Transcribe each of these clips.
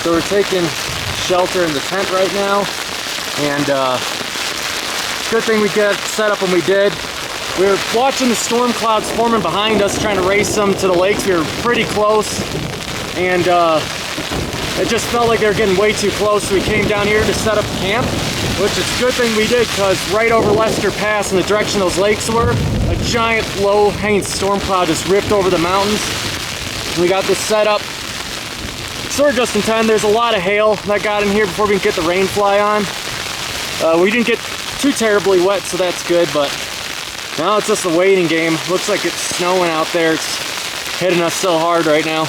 So we're taking shelter in the tent right now, and good thing we got set up when we did. We were watching the storm clouds forming behind us, trying to race them to the lakes. We were pretty close, and it just felt like they were getting way too close, so we came down here to set up camp, which is a good thing we did, because right over Lester Pass in the direction those lakes were, a giant low-hanging storm cloud just ripped over the mountains. We got this set up sort of just in time. There's a lot of hail that got in here before we can get the rain fly on. We didn't get too terribly wet, so that's good, but now it's just a waiting game. Looks like it's snowing out there. It's hitting us so hard right now.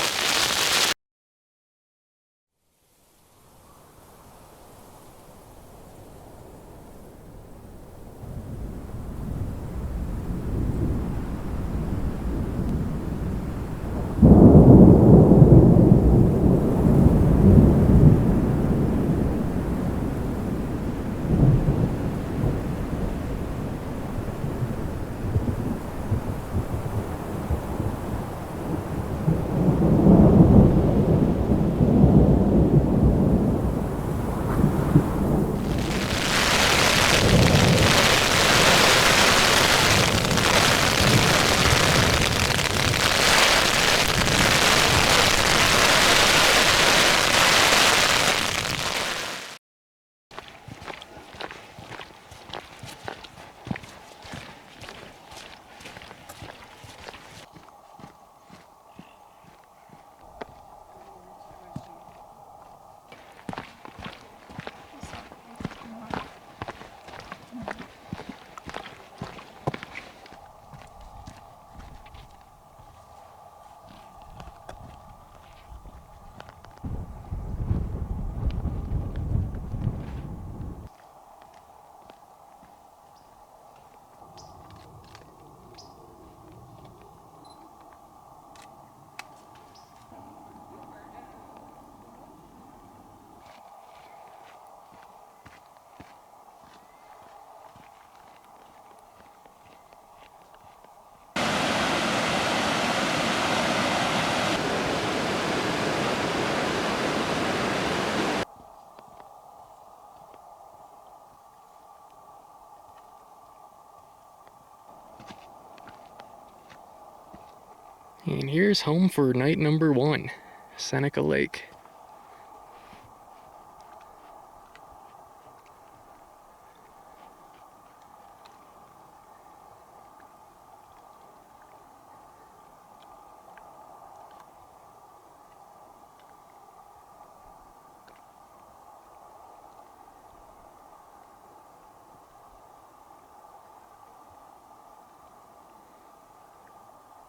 And here's home for night number 1, Seneca Lake.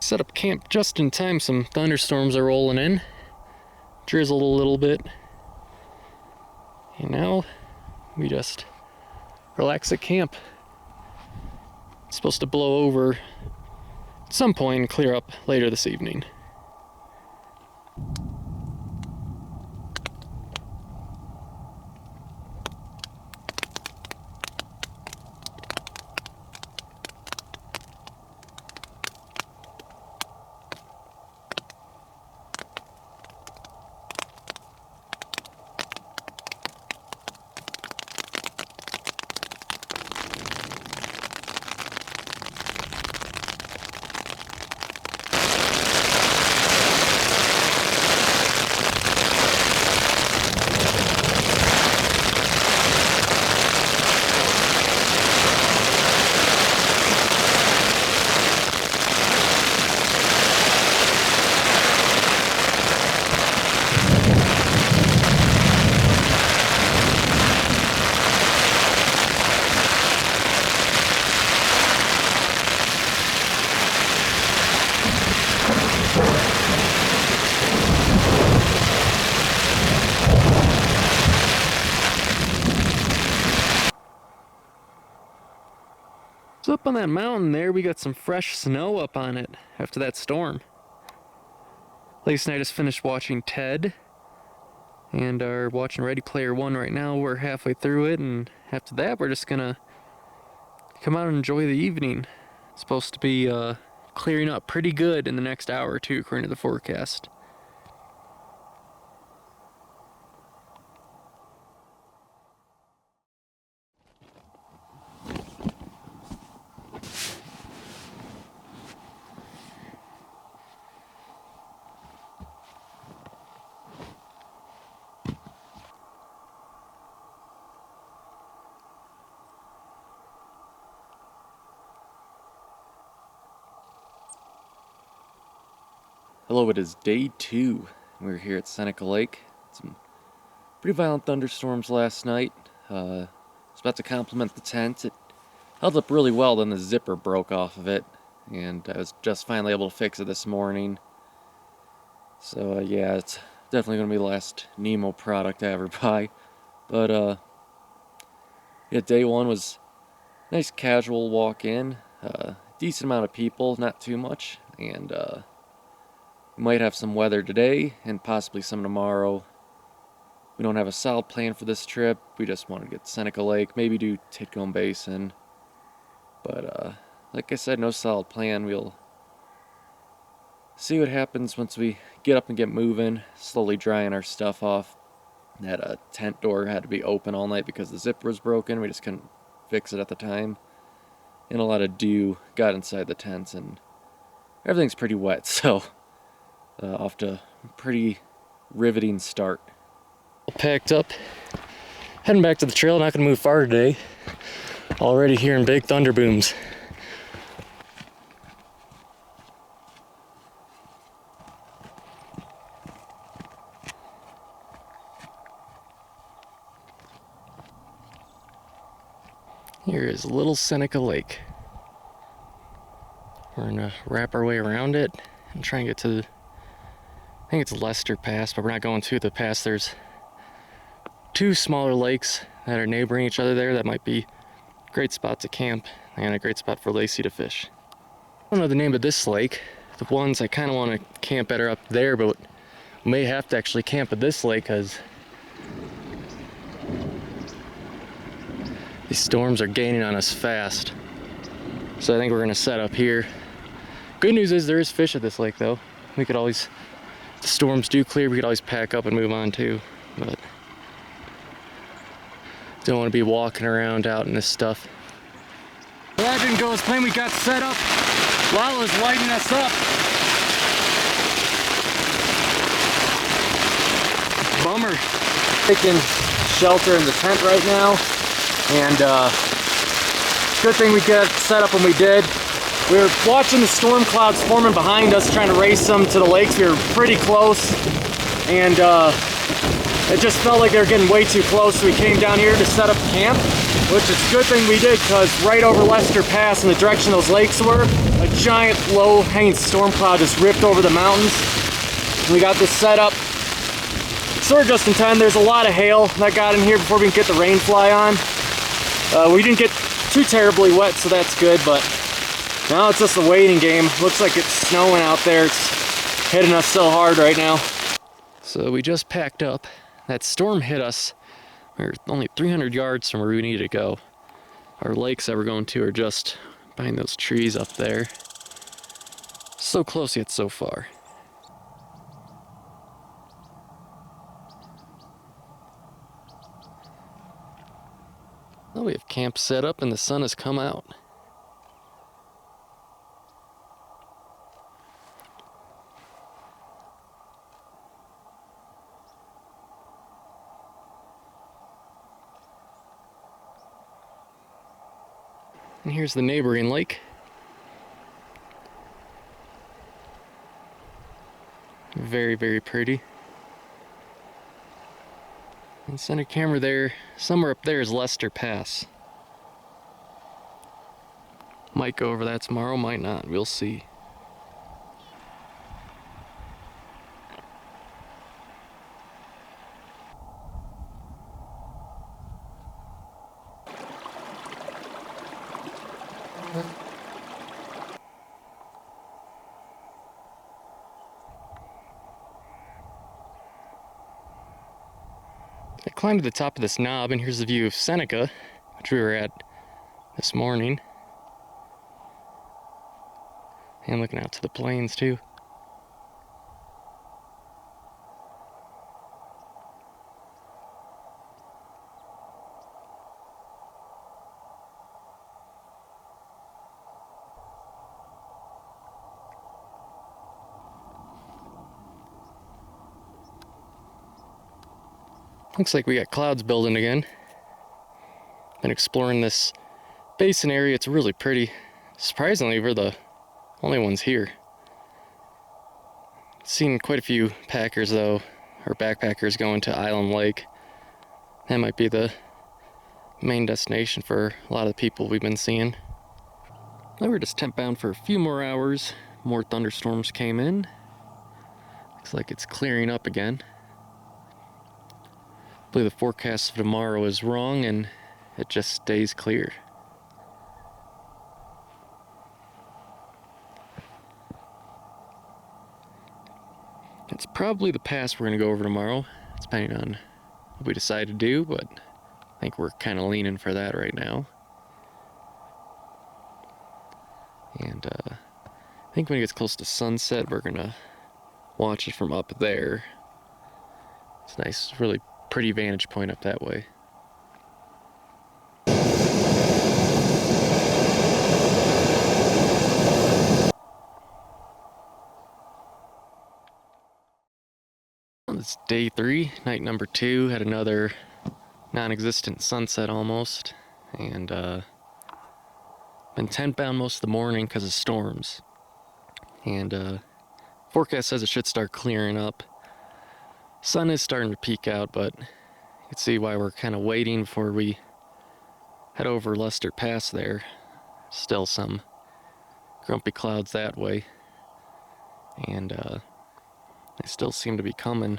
Set up camp just in time. Some thunderstorms are rolling in. Drizzled a little bit. And now we just relax at camp. It's supposed to blow over at some point and clear up later this evening. So up on that mountain there, we got some fresh snow up on it after that storm. Lacey and I just finished watching Ted and are watching Ready Player One right now. We're halfway through it, and after that we're just gonna come out and enjoy the evening. It's supposed to be clearing up pretty good in the next hour or two according to the forecast. Hello, it is day 2. We're here at Seneca Lake. Some pretty violent thunderstorms last night. I was about to compliment the tent. It held up really well, then the zipper broke off of it, and I was just finally able to fix it this morning. So yeah, it's definitely going to be the last Nemo product I ever buy. But yeah, day 1 was a nice casual walk in. Decent amount of people, not too much, and we might have some weather today and possibly some tomorrow. We don't have a solid plan for this trip. We just want to get to Seneca Lake, maybe do Titcomb Basin. But like I said, no solid plan. We'll see what happens once we get up and get moving, slowly drying our stuff off. That tent door had to be open all night because the zipper was broken. We just couldn't fix it at the time. And a lot of dew got inside the tents, and everything's pretty wet, so off to a pretty riveting start. Packed up, heading back to the trail. Not going to move far today. Already hearing big thunder booms. Here is Little Seneca Lake. We're gonna wrap our way around it and try and get to, I think it's Lester Pass, but we're not going to the pass. There's 2 smaller lakes that are neighboring each other there that might be a great spot to camp and a great spot for Lacey to fish. I don't know the name of this lake. The ones I kind of want to camp at are up there, but we may have to actually camp at this lake because these storms are gaining on us fast. So I think we're gonna set up here. Good news is there is fish at this lake though. We could always, if the storms do clear, we could always pack up and move on too. But don't want to be walking around out in this stuff. Well, that didn't go as planned. We got set up. Lala's lighting us up. Bummer. Taking shelter in the tent right now. And good thing we got set up when we did. We were watching the storm clouds forming behind us, trying to race them to the lakes. We were pretty close, and it just felt like they were getting way too close, so we came down here to set up camp, which is a good thing we did, because right over Lester Pass in the direction those lakes were, a giant low-hanging storm cloud just ripped over the mountains. And we got this set up sort of just in time. There's a lot of hail that got in here before we can get the rain fly on. We didn't get too terribly wet, so that's good, but now it's just a waiting game. Looks like it's snowing out there. It's hitting us so hard right now. So we just packed up. That storm hit us. We're only 300 yards from where we need to go. Our lakes that we're going to are just behind those trees up there. So close yet so far. Well, we have camp set up and the sun has come out. And here's the neighboring lake. Very, very pretty. And center camera there, somewhere up there is Lester Pass. Might go over that tomorrow, might not, we'll see. I climbed to the top of this knob, and here's the view of Seneca, which we were at this morning. And looking out to the plains too. Looks like we got clouds building again. Been exploring this basin area. It's really pretty. Surprisingly, we're the only ones here. Seen quite a few packers though, or backpackers going to Island Lake. That might be the main destination for a lot of the people we've been seeing. Now we're just temp bound for a few more hours. More thunderstorms came in. Looks like it's clearing up again. I believe the forecast for tomorrow is wrong and it just stays clear. It's probably the pass we're going to go over tomorrow, depending on what we decide to do, but I think we're kind of leaning for that right now. And I think when it gets close to sunset, we're going to watch it from up there. It's a nice, really pretty vantage point up that way. It's day 3, night number 2. Had another non-existent sunset almost, and been tent bound most of the morning because of storms. And forecast says it should start clearing up. Sun is starting to peek out, but you can see why we're kind of waiting before we head over Lester Pass there. Still some grumpy clouds that way, and they still seem to be coming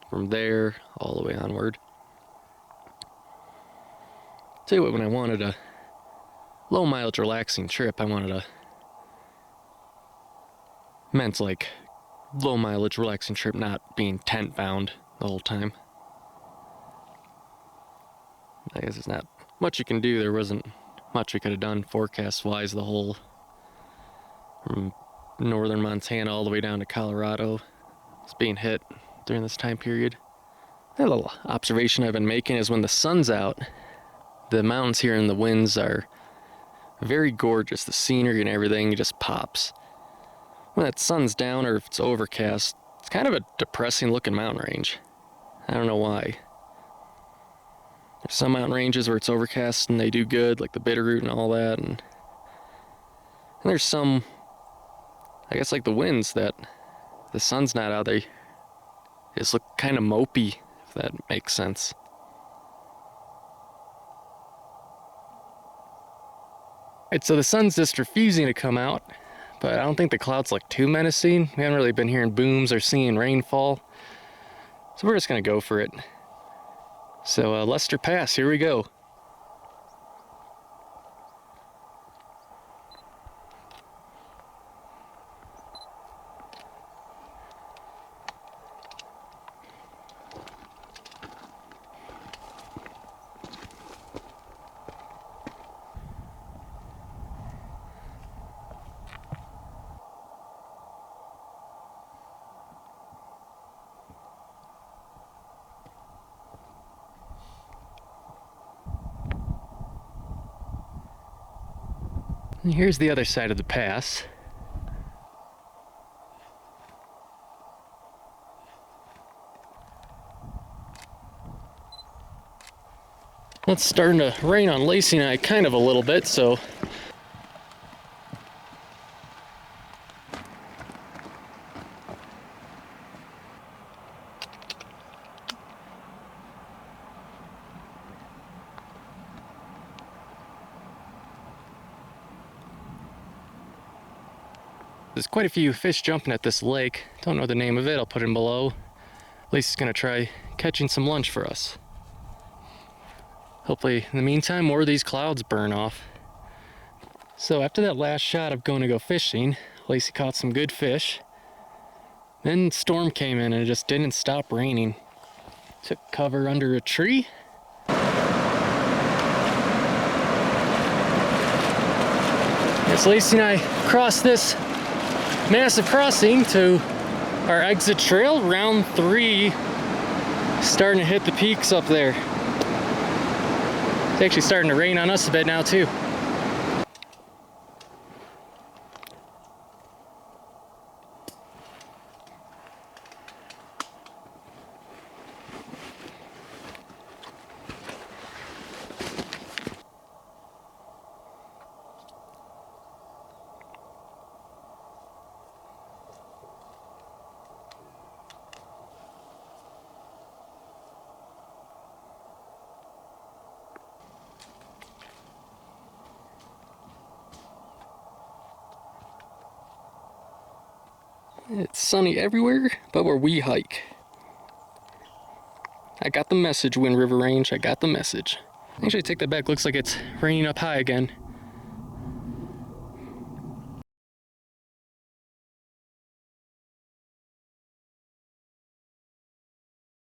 from there all the way onward. Tell you what, when I wanted a low mileage relaxing trip, meant like low mileage relaxing trip, not being tent bound the whole time. I guess there's not much you can do. There wasn't much we could have done forecast wise. The whole from northern Montana all the way down to Colorado is being hit during this time period. A little observation I've been making is when the sun's out, the mountains here and the winds are very gorgeous. The scenery and everything just pops. When that sun's down or if it's overcast, it's kind of a depressing looking mountain range. I don't know why. There's some mountain ranges where it's overcast and they do good, like the Bitterroot and all that, and there's some, I guess like the winds, that the sun's not out, they just look kind of mopey, if that makes sense. Alright, so the sun's just refusing to come out, but I don't think the clouds look too menacing. We haven't really been hearing booms or seeing rainfall, so we're just gonna go for it. So Lester Pass, here we go. And here's the other side of the pass. It's starting to rain on Lacey and I kind of a little bit, so there's quite a few fish jumping at this lake. Don't know the name of it, I'll put it in below. Lacey's gonna try catching some lunch for us. Hopefully, in the meantime, more of these clouds burn off. So after that last shot of going to go fishing, Lacey caught some good fish. Then storm came in and it just didn't stop raining. Took cover under a tree. Yes, Lacey and I crossed this massive crossing to our exit trail, round 3, starting to hit the peaks up there. It's actually starting to rain on us a bit now too. It's sunny everywhere but where we hike. I got the message, Wind River Range. I got the message. Actually, take that back. Looks like it's raining up high again.